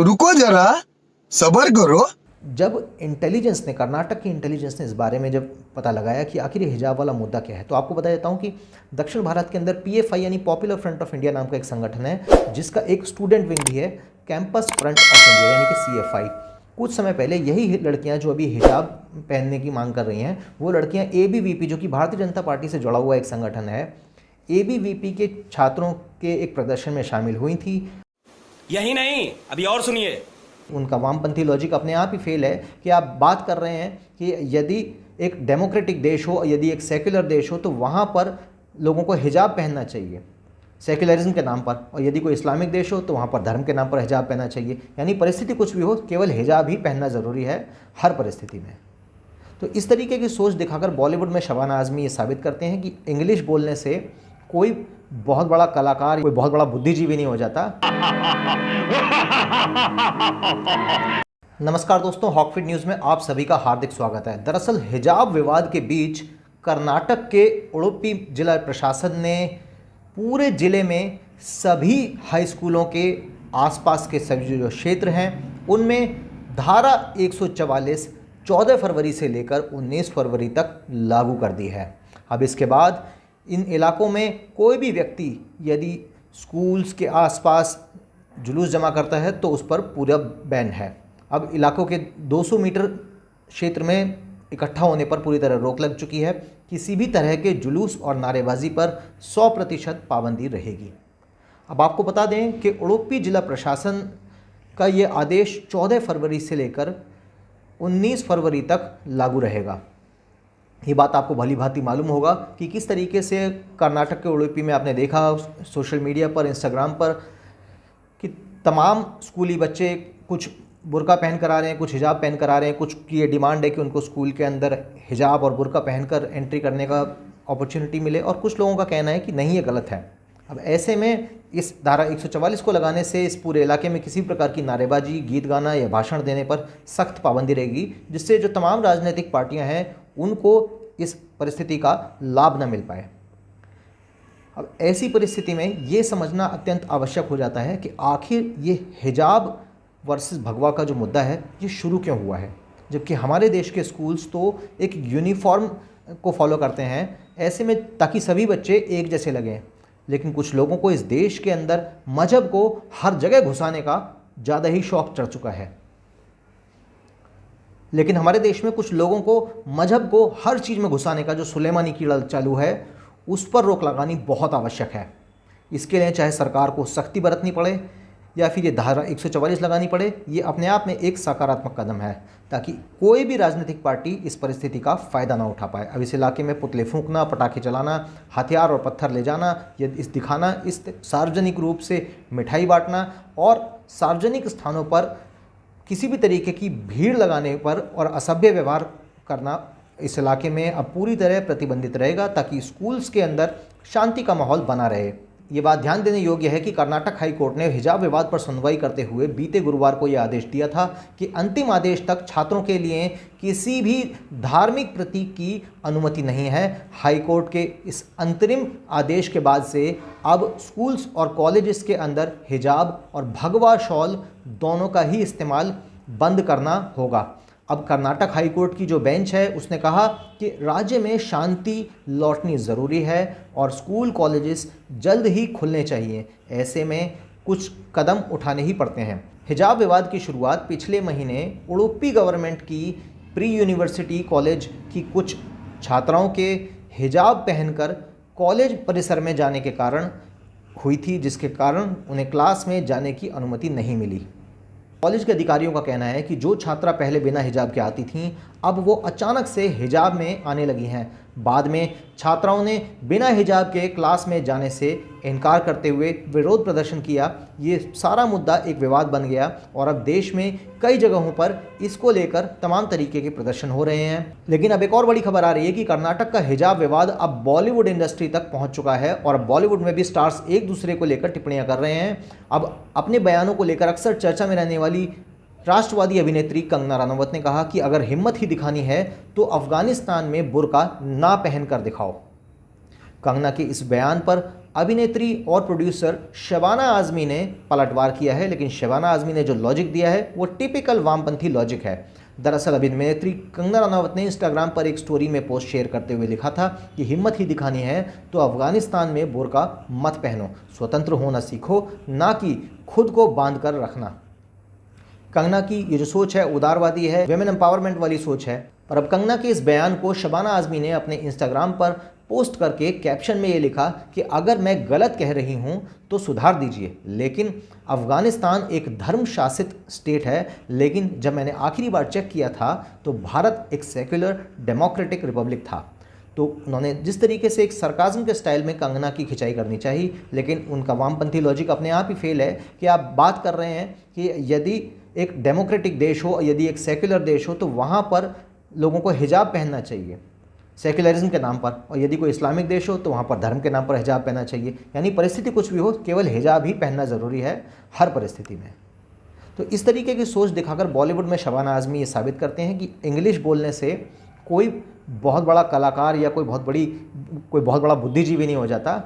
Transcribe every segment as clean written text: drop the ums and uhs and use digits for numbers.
रुको जरा, सबर करो। जब इंटेलिजेंस ने, कर्नाटक की इंटेलिजेंस ने इस बारे में जब पता लगाया कि आखिर ये हिजाब वाला मुद्दा क्या है, तो आपको बता देता हूँ कि दक्षिण भारत के अंदर पीएफआई यानी पॉपुलर फ्रंट ऑफ इंडिया नाम का एक संगठन है, जिसका एक स्टूडेंट विंग भी है, कैंपस फ्रंट ऑफ इंडिया यानी कि सीएफआई। कुछ समय पहले यही लड़कियां जो अभी हिजाब पहनने की मांग कर रही हैं, वो लड़कियां एबीवीपी, जो कि भारतीय जनता पार्टी से जुड़ा हुआ एक संगठन है, एबीवीपी के छात्रों के एक प्रदर्शन में शामिल हुई थी। यही नहीं, अभी और सुनिए। उनका वामपंथी लॉजिक अपने आप ही फेल है कि आप बात कर रहे हैं कि यदि एक डेमोक्रेटिक देश हो, यदि एक सेक्युलर देश हो, तो वहाँ पर लोगों को हिजाब पहनना चाहिए सेक्युलरिज्म के नाम पर, और यदि कोई इस्लामिक देश हो तो वहाँ पर धर्म के नाम पर हिजाब पहनना चाहिए। यानी परिस्थिति कुछ भी हो, केवल हिजाब ही पहनना ज़रूरी है हर परिस्थिति में। तो इस तरीके की सोच दिखाकर बॉलीवुड में शबाना आज़मी ये साबित करते हैं कि इंग्लिश बोलने से कोई बहुत बड़ा कलाकार, कोई बहुत बड़ा बुद्धिजीवी नहीं हो जाता। नमस्कार दोस्तों, हॉकफिट न्यूज़ में आप सभी का हार्दिक स्वागत है। दरअसल हिजाब विवाद के बीच कर्नाटक के उडुपी जिला प्रशासन ने पूरे जिले में सभी हाई स्कूलों के आसपास के सभी जो क्षेत्र हैं उनमें धारा 144 14 फरवरी से लेकर 19 फरवरी तक लागू कर दी है। अब इसके बाद इन इलाकों में कोई भी व्यक्ति यदि स्कूल्स के आसपास जुलूस जमा करता है तो उस पर पूरा बैन है। अब इलाकों के 200 मीटर क्षेत्र में इकट्ठा होने पर पूरी तरह रोक लग चुकी है। किसी भी तरह के जुलूस और नारेबाजी पर 100% पाबंदी रहेगी। अब आपको बता दें कि उडुपी जिला प्रशासन का ये आदेश 14 फरवरी से लेकर 19 फरवरी तक लागू रहेगा। ये बात आपको भली भांति मालूम होगा कि किस तरीके से कर्नाटक के उडुपी में आपने देखा सोशल मीडिया पर, इंस्टाग्राम पर, कि तमाम स्कूली बच्चे कुछ बुर्का पहन कर आ रहे हैं, कुछ हिजाब पहन कर आ रहे हैं। कुछ की ये डिमांड है कि उनको स्कूल के अंदर हिजाब और बुर्का पहनकर एंट्री करने का अपॉर्चुनिटी मिले, और कुछ लोगों का कहना है कि नहीं, ये गलत है। अब ऐसे में इस धारा 144 को लगाने से इस पूरे इलाके में किसी प्रकार की नारेबाजी, गीत गाना या भाषण देने पर सख्त पाबंदी रहेगी, जिससे जो तमाम राजनीतिक पार्टियां हैं उनको इस परिस्थिति का लाभ न मिल पाए। अब ऐसी परिस्थिति में ये समझना अत्यंत आवश्यक हो जाता है कि आखिर ये हिजाब वर्सेस भगवा का जो मुद्दा है ये शुरू क्यों हुआ है, जबकि हमारे देश के स्कूल्स तो एक यूनिफॉर्म को फॉलो करते हैं ऐसे में, ताकि सभी बच्चे एक जैसे लगें। लेकिन कुछ लोगों को इस देश के अंदर मजहब को हर जगह घुसाने का ज़्यादा ही शौक चढ़ चुका है। लेकिन हमारे देश में कुछ लोगों को मजहब को हर चीज़ में घुसाने का जो सुलेमानी कीड़ा चालू है, उस पर रोक लगानी बहुत आवश्यक है। इसके लिए चाहे सरकार को सख्ती बरतनी पड़े या फिर ये धारा 144 लगानी पड़े, ये अपने आप में एक सकारात्मक कदम है, ताकि कोई भी राजनीतिक पार्टी इस परिस्थिति का फ़ायदा ना उठा पाए। अब इस इलाके में पुतले फूंकना, पटाखे चलाना, हथियार और पत्थर ले जाना, ये इस दिखाना, इस सार्वजनिक रूप से मिठाई बांटना और सार्वजनिक स्थानों पर किसी भी तरीके की भीड़ लगाने पर और असभ्य व्यवहार करना इस इलाके में अब पूरी तरह प्रतिबंधित रहेगा, ताकि स्कूल्स के अंदर शांति का माहौल बना रहे। ये बात ध्यान देने योग्य है कि कर्नाटक हाई कोर्ट ने हिजाब विवाद पर सुनवाई करते हुए बीते गुरुवार को यह आदेश दिया था कि अंतिम आदेश तक छात्रों के लिए किसी भी धार्मिक प्रतीक की अनुमति नहीं है। हाई कोर्ट के इस अंतरिम आदेश के बाद से अब स्कूल्स और कॉलेजेस के अंदर हिजाब और भगवा शॉल दोनों का ही इस्तेमाल बंद करना होगा। अब कर्नाटक हाई कोर्ट की जो बेंच है उसने कहा कि राज्य में शांति लौटनी ज़रूरी है और स्कूल कॉलेजेस जल्द ही खुलने चाहिए। ऐसे में कुछ कदम उठाने ही पड़ते हैं। हिजाब विवाद की शुरुआत पिछले महीने उडुपी गवर्नमेंट की प्री यूनिवर्सिटी कॉलेज की कुछ छात्राओं के हिजाब पहनकर कॉलेज परिसर में जाने के कारण हुई थी, जिसके कारण उन्हें क्लास में जाने की अनुमति नहीं मिली। कॉलेज के अधिकारियों का कहना है कि जो छात्रा पहले बिना हिजाब के आती थीं, अब वो अचानक से हिजाब में आने लगी हैं। बाद में छात्राओं ने बिना हिजाब के क्लास में जाने से इनकार करते हुए विरोध प्रदर्शन किया। ये सारा मुद्दा एक विवाद बन गया और अब देश में कई जगहों पर इसको लेकर तमाम तरीके के प्रदर्शन हो रहे हैं। लेकिन अब एक और बड़ी खबर आ रही है कि कर्नाटक का हिजाब विवाद अब बॉलीवुड इंडस्ट्री तक पहुंच चुका है और अब बॉलीवुड में भी स्टार्स एक दूसरे को लेकर टिप्पणियां कर रहे हैं। अब अपने बयानों को लेकर अक्सर चर्चा में रहने वाली राष्ट्रवादी अभिनेत्री कंगना रनौत ने कहा कि अगर हिम्मत ही दिखानी है तो अफगानिस्तान में बुर्का ना पहन कर दिखाओ। कंगना के इस बयान पर अभिनेत्री और प्रोड्यूसर शबाना आज़मी ने पलटवार किया है, लेकिन शबाना आज़मी ने जो लॉजिक दिया है वो टिपिकल वामपंथी लॉजिक है। दरअसल अभिनेत्री कंगना रनावत ने इंस्टाग्राम पर एक स्टोरी में पोस्ट शेयर करते हुए लिखा था कि हिम्मत ही दिखानी है तो अफगानिस्तान में बुर्का मत पहनो, स्वतंत्र होना सीखो, ना कि खुद को बांध कर रखना। कंगना की ये जो सोच है उदारवादी है, वेमेन एम्पावरमेंट वाली सोच है। पर अब कंगना के इस बयान को शबाना आज़मी ने अपने इंस्टाग्राम पर पोस्ट करके कैप्शन में ये लिखा कि अगर मैं गलत कह रही हूँ तो सुधार दीजिए, लेकिन अफ़गानिस्तान एक धर्म शासित स्टेट है, लेकिन जब मैंने आखिरी बार चेक किया था तो भारत एक सेक्युलर डेमोक्रेटिक रिपब्लिक था। तो उन्होंने जिस तरीके से एक सरकाज़म के स्टाइल में कंगना की खिंचाई करनी चाहिए, लेकिन उनका वामपंथी लॉजिक अपने आप ही फेल है कि आप बात कर रहे हैं कि यदि एक डेमोक्रेटिक देश हो, यदि एक सेक्युलर देश हो तो वहाँ पर लोगों को हिजाब पहनना चाहिए सेक्युलरिज्म के नाम पर, और यदि कोई इस्लामिक देश हो तो वहाँ पर धर्म के नाम पर हिजाब पहनना चाहिए। यानी परिस्थिति कुछ भी हो, केवल हिजाब ही पहनना ज़रूरी है हर परिस्थिति में। तो इस तरीके की सोच दिखाकर बॉलीवुड में शबाना आज़मी ये साबित करते हैं कि इंग्लिश बोलने से कोई बहुत बड़ा कलाकार या कोई बहुत बड़ा बुद्धिजीवी नहीं हो जाता,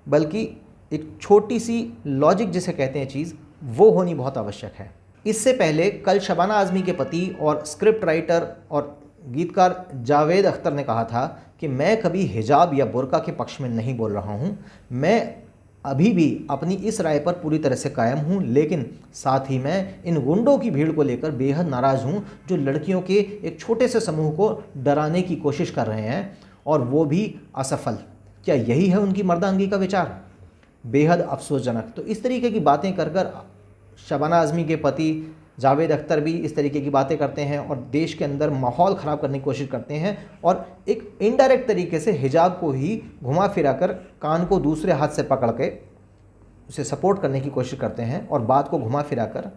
बल्कि एक छोटी सी लॉजिक जिसे कहते हैं चीज़, वो होनी बहुत आवश्यक है। इससे पहले कल शबाना आज़मी के पति और स्क्रिप्ट राइटर और गीतकार जावेद अख्तर ने कहा था कि मैं कभी हिजाब या बुर्का के पक्ष में नहीं बोल रहा हूँ, मैं अभी भी अपनी इस राय पर पूरी तरह से कायम हूँ, लेकिन साथ ही मैं इन गुंडों की भीड़ को लेकर बेहद नाराज़ हूँ जो लड़कियों के एक छोटे से समूह को डराने की कोशिश कर रहे हैं और वो भी असफल। क्या यही है उनकी मर्दानगी का विचार? बेहद अफसोसजनक। तो इस तरीके की बातें कर कर शबाना आज़मी के पति जावेद अख्तर भी इस तरीके की बातें करते हैं और देश के अंदर माहौल ख़राब करने की कोशिश करते हैं और एक इनडायरेक्ट तरीके से हिजाब को ही घुमा फिरा कर कान को दूसरे हाथ से पकड़ के उसे सपोर्ट करने की कोशिश करते हैं और बात को घुमा फिरा कर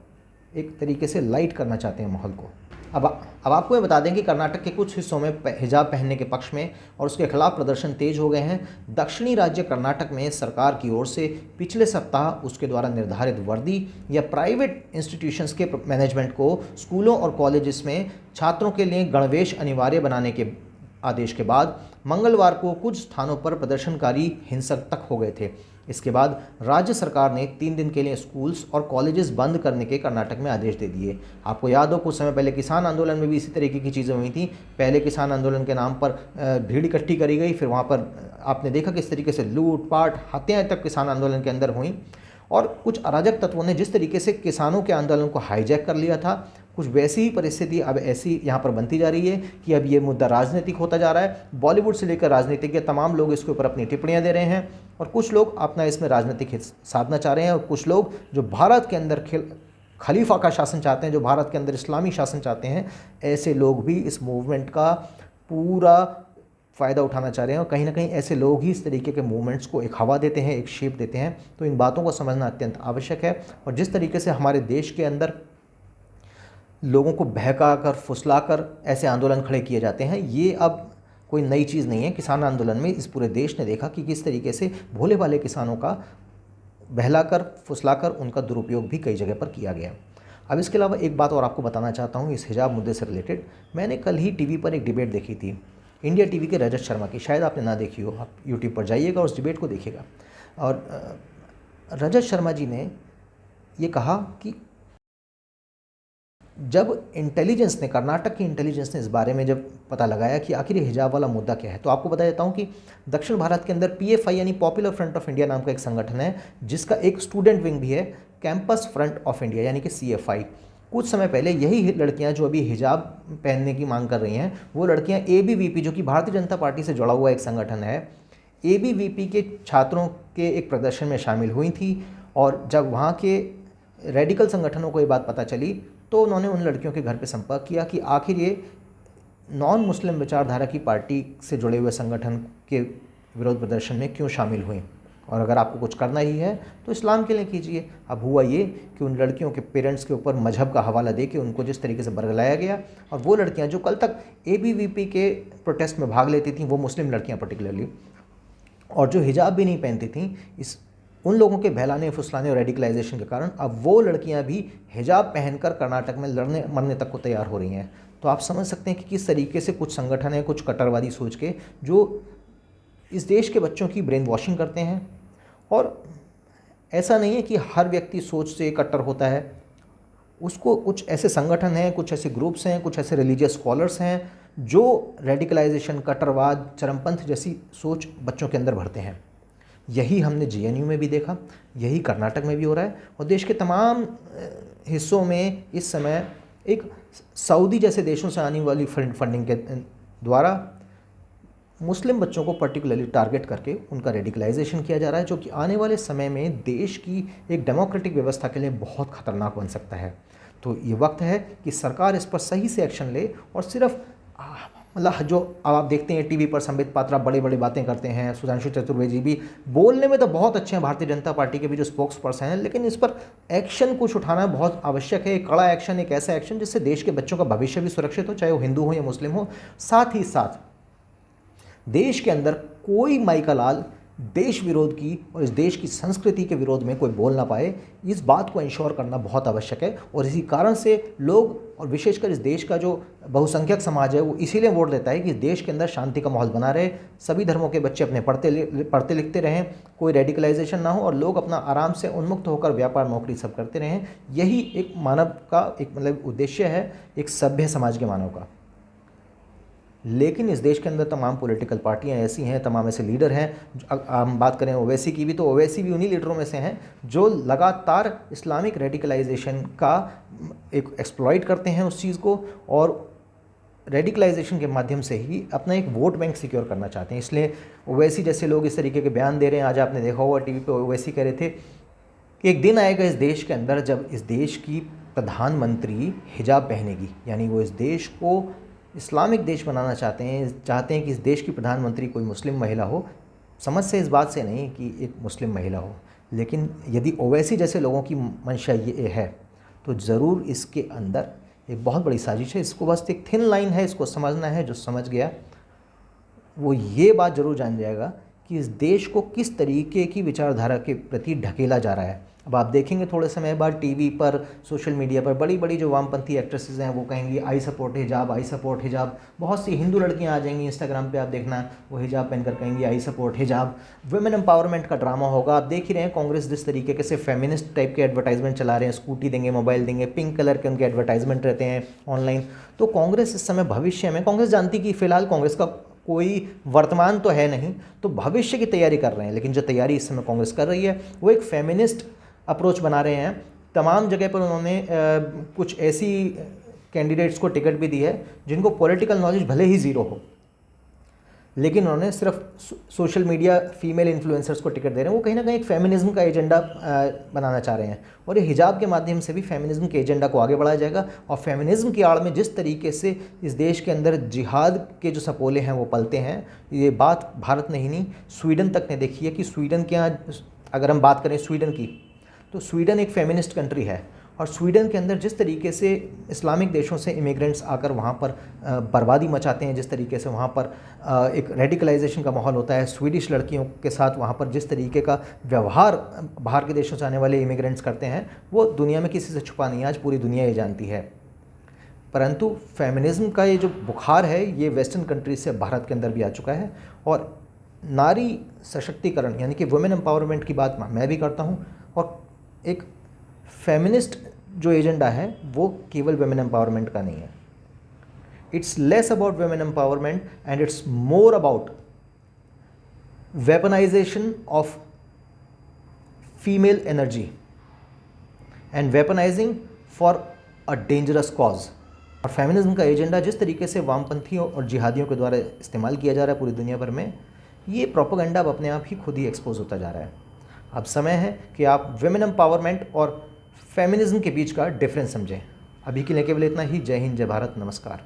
एक तरीके से लाइट करना चाहते हैं माहौल को। अब आपको ये बता दें कि कर्नाटक के कुछ हिस्सों में हिजाब पहनने के पक्ष में और उसके खिलाफ प्रदर्शन तेज हो गए हैं। दक्षिणी राज्य कर्नाटक में सरकार की ओर से पिछले सप्ताह उसके द्वारा निर्धारित वर्दी या प्राइवेट इंस्टीट्यूशंस के मैनेजमेंट को स्कूलों और कॉलेजेस में छात्रों के लिए गणवेश अनिवार्य बनाने के आदेश के बाद मंगलवार को कुछ स्थानों पर प्रदर्शनकारी हिंसक तक हो गए थे। इसके बाद राज्य सरकार ने 3 दिन के लिए स्कूल्स और कॉलेजेस बंद करने के कर्नाटक में आदेश दे दिए। आपको याद हो कुछ समय पहले किसान आंदोलन में भी इसी तरीके की चीज़ें हुई थी। पहले किसान आंदोलन के नाम पर भीड़ इकट्ठी करी गई, फिर वहाँ पर आपने देखा किस तरीके से लूटपाट हत्याएं तक किसान आंदोलन के अंदर हुई और कुछ अराजक तत्वों ने जिस तरीके से किसानों के आंदोलन को हाईजैक कर लिया था, कुछ वैसी ही परिस्थिति अब ऐसी यहाँ पर बनती जा रही है कि अब ये मुद्दा राजनीतिक होता जा रहा है। बॉलीवुड से लेकर राजनीतिज्ञ तमाम लोग इसके ऊपर अपनी टिप्पणियाँ दे रहे हैं और कुछ लोग अपना इसमें राजनीतिक हित साधना चाह रहे हैं और कुछ लोग जो भारत के अंदर खलीफा का शासन चाहते हैं, जो भारत के अंदर इस्लामी शासन चाहते हैं, ऐसे लोग भी इस मूवमेंट का पूरा फ़ायदा उठाना चाह रहे हैं और कहीं ना कहीं ऐसे लोग ही इस तरीके के मूवमेंट्स को एक हवा देते हैं, एक शेप देते हैं। तो इन बातों को समझना अत्यंत आवश्यक है। और जिस तरीके से हमारे देश के अंदर लोगों को बहका कर फुसला कर ऐसे आंदोलन खड़े किए जाते हैं, ये अब कोई नई चीज़ नहीं है। किसान आंदोलन में इस पूरे देश ने देखा कि किस तरीके से भोले भाले किसानों का बहलाकर फुसलाकर उनका दुरुपयोग भी कई जगह पर किया गया। अब इसके अलावा एक बात और आपको बताना चाहता हूँ इस हिजाब मुद्दे से रिलेटेड। मैंने कल ही टीवी पर एक डिबेट देखी थी, इंडिया टीवी के रजत शर्मा की, शायद आपने ना देखी हो। आप यूट्यूब पर जाइएगा और उस डिबेट को देखिएगा। और रजत शर्मा जी ने ये कहा कि जब इंटेलिजेंस ने, कर्नाटक की इंटेलिजेंस ने इस बारे में जब पता लगाया कि आखिर हिजाब वाला मुद्दा क्या है, तो आपको बता देता हूँ कि दक्षिण भारत के अंदर PFI यानी पॉपुलर फ्रंट ऑफ इंडिया नाम का एक संगठन है जिसका एक स्टूडेंट विंग भी है, कैंपस फ्रंट ऑफ इंडिया यानी कि CFI। कुछ समय पहले यही लड़कियां जो अभी हिजाब पहनने की मांग कर रही हैं, वो लड़कियां ABVP जो कि भारतीय जनता पार्टी से जुड़ा हुआ एक संगठन है, ABVP के छात्रों के एक प्रदर्शन में शामिल हुई थी। और जब वहाँ के रेडिकल संगठनों को ये बात पता चली तो उन्होंने उन लड़कियों के घर पे संपर्क किया कि आखिर ये नॉन मुस्लिम विचारधारा की पार्टी से जुड़े हुए संगठन के विरोध प्रदर्शन में क्यों शामिल हुई, और अगर आपको कुछ करना ही है तो इस्लाम के लिए कीजिए। अब हुआ ये कि उन लड़कियों के पेरेंट्स के ऊपर मजहब का हवाला दे के उनको जिस तरीके से बरगलाया गया, और वो लड़कियां जो कल तक ABVP के प्रोटेस्ट में भाग लेती थीं, वो मुस्लिम लड़कियां पर्टिकुलरली, और जो हिजाब भी नहीं पहनती थीं, उन लोगों के बहलाने फुसलाने और रेडिकलाइजेशन के कारण अब वो लड़कियां भी हिजाब पहनकर कर्नाटक में लड़ने मरने तक को तैयार हो रही हैं। तो आप समझ सकते हैं कि किस तरीके से कुछ संगठन हैं, कुछ कट्टरवादी सोच के, जो इस देश के बच्चों की ब्रेन वॉशिंग करते हैं, और ऐसा नहीं है कि हर व्यक्ति सोच से कट्टर होता है। उसको कुछ ऐसे संगठन हैं, कुछ ऐसे ग्रुप्स हैं, कुछ ऐसे रिलीजियस स्कॉलर्स हैं जो रेडिकलाइजेशन, कट्टरवाद, चरमपंथ जैसी सोच बच्चों के अंदर भरते हैं। यही हमने जेएनयू में भी देखा, यही कर्नाटक में भी हो रहा है, और देश के तमाम हिस्सों में इस समय एक सऊदी जैसे देशों से आने वाली फंडिंग के द्वारा मुस्लिम बच्चों को पर्टिकुलरली टारगेट करके उनका रेडिकलाइजेशन किया जा रहा है, जो कि आने वाले समय में देश की एक डेमोक्रेटिक व्यवस्था के लिए बहुत खतरनाक बन सकता है। तो ये वक्त है कि सरकार इस पर सही से एक्शन ले, और सिर्फ मतलब जो अब आप देखते हैं टीवी पर संबित पात्रा बड़ी बड़ी बातें करते हैं, सुधांशु चतुर्वेदी भी बोलने में तो बहुत अच्छे हैं, भारतीय जनता पार्टी के भी जो स्पोक्स पर्सन हैं, लेकिन इस पर एक्शन कुछ उठाना बहुत आवश्यक है। एक कड़ा एक्शन, एक ऐसा एक्शन जिससे देश के बच्चों का भविष्य भी सुरक्षित हो, चाहे वो हिंदू हो या मुस्लिम हो। साथ ही साथ देश के अंदर कोई माइका लाल देश विरोध की और इस देश की संस्कृति के विरोध में कोई बोल ना पाए, इस बात को इंश्योर करना बहुत आवश्यक है। और इसी कारण से लोग, और विशेषकर इस देश का जो बहुसंख्यक समाज है, वो इसीलिए वोट देता है कि इस देश के अंदर शांति का माहौल बना रहे, सभी धर्मों के बच्चे अपने पढ़ते लिखते रहें, कोई रेडिकलाइजेशन ना हो, और लोग अपना आराम से उन्मुक्त होकर व्यापार नौकरी सब करते रहें। यही एक मानव का एक मतलब उद्देश्य है, एक सभ्य समाज के मानव का। लेकिन इस देश के अंदर तमाम पॉलिटिकल पार्टियां ऐसी हैं, तमाम ऐसे लीडर हैं। हम बात करें ओवैसी की भी, तो ओवैसी भी उन्हीं लीडरों में से हैं जो लगातार इस्लामिक रेडिकलाइजेशन का एक एक्सप्लॉइट करते हैं उस चीज़ को, और रेडिकलाइजेशन के माध्यम से ही अपना एक वोट बैंक सिक्योर करना चाहते हैं। इसलिए ओवैसी जैसे लोग इस तरीके के बयान दे रहे हैं। आज आपने देखा होगा टीवी पे ओवैसी कह रहे थे कि एक दिन आएगा इस देश के अंदर जब इस देश की प्रधानमंत्री हिजाब पहनेगी, यानी वो इस देश को इस्लामिक देश बनाना चाहते हैं कि इस देश की प्रधानमंत्री कोई मुस्लिम महिला हो। समझ से इस बात से नहीं कि एक मुस्लिम महिला हो, लेकिन यदि ओवैसी जैसे लोगों की मंशा ये है तो ज़रूर इसके अंदर एक बहुत बड़ी साजिश है। इसको बस एक थिन लाइन है, इसको समझना है। जो समझ गया वो ये बात ज़रूर जान जाएगा कि इस देश को किस तरीके की विचारधारा के प्रति ढकेला जा रहा है। अब आप देखेंगे थोड़े समय बाद टीवी पर, सोशल मीडिया पर बड़ी बड़ी जो वामपंथी एक्ट्रेसेस हैं वो कहेंगी आई सपोर्ट हिजाब, आई सपोर्ट हिजाब। बहुत सी हिंदू लड़कियां आ जाएंगी इंस्टाग्राम पे, आप देखना, वो हिजाब पहनकर कहेंगी आई सपोर्ट हिजाब। वुमेन एम्पावरमेंट का ड्रामा होगा। आप देख ही रहे हैं कांग्रेस जिस तरीके से फेमिनिस्ट टाइप के एडवर्टाइजमेंट चला रहे हैं, स्कूटी देंगे, मोबाइल देंगे, पिंक कलर के उनके एडवर्टाइजमेंट रहते हैं ऑनलाइन। तो कांग्रेस इस समय भविष्य में, कांग्रेस जानती कि फिलहाल कांग्रेस का कोई वर्तमान तो है नहीं, तो भविष्य की तैयारी कर रहे हैं। लेकिन जो तैयारी इस समय कांग्रेस कर रही है वो एक फेमिनिस्ट अप्रोच बना रहे हैं। तमाम जगह पर उन्होंने कुछ ऐसी कैंडिडेट्स को टिकट भी दी है जिनको पॉलिटिकल नॉलेज भले ही ज़ीरो हो, लेकिन उन्होंने सिर्फ सोशल मीडिया फीमेल इन्फ्लुएंसर्स को टिकट दे रहे हैं। वो कहीं ना कहीं एक फेमिनिज्म का एजेंडा बनाना चाह रहे हैं, और ये हिजाब के माध्यम से भी फेमिनिज्म के एजेंडा को आगे बढ़ाया जाएगा। और फेमिनिज्म की आड़ में जिस तरीके से इस देश के अंदर जिहाद के जो सपोले हैं वो पलते हैं, ये बात भारत ने ही नहीं, स्वीडन तक ने देखी है कि स्वीडन के यहाँ, अगर हम बात करें स्वीडन की, तो स्वीडन एक फेमिनिस्ट कंट्री है, और स्वीडन के अंदर जिस तरीके से इस्लामिक देशों से इमिग्रेंट्स आकर वहाँ पर बर्बादी मचाते हैं, जिस तरीके से वहाँ पर एक रेडिकलाइजेशन का माहौल होता है, स्वीडिश लड़कियों के साथ वहाँ पर जिस तरीके का व्यवहार बाहर के देशों से आने वाले इमिग्रेंट्स करते हैं, वो दुनिया में किसी से छुपा नहीं है, आज पूरी दुनिया ये जानती है। परंतु फेमिनिज्म का ये जो बुखार है ये वेस्टर्न कंट्रीज से भारत के अंदर भी आ चुका है। और नारी सशक्तिकरण यानी कि वुमेन एम्पावरमेंट की बात मैं भी करता हूँ, और एक फेमिनिस्ट जो एजेंडा है वो केवल वुमेन एम्पावरमेंट का नहीं है। It's less about women empowerment and it's more about weaponisation of female energy and weaponising for a dangerous cause. और फेमिनिज्म का एजेंडा जिस तरीके से वामपंथियों और जिहादियों के द्वारा इस्तेमाल किया जा रहा है पूरी दुनिया भर में, ये प्रोपेगेंडा अब अपने आप ही खुद ही एक्सपोज होता जा रहा है। अब समय है कि आप वुमेन एम्पावरमेंट और फेमिनिज्म के बीच का डिफरेंस समझें। अभी के लिए केवल इतना ही। जय हिंद, जय भारत, नमस्कार।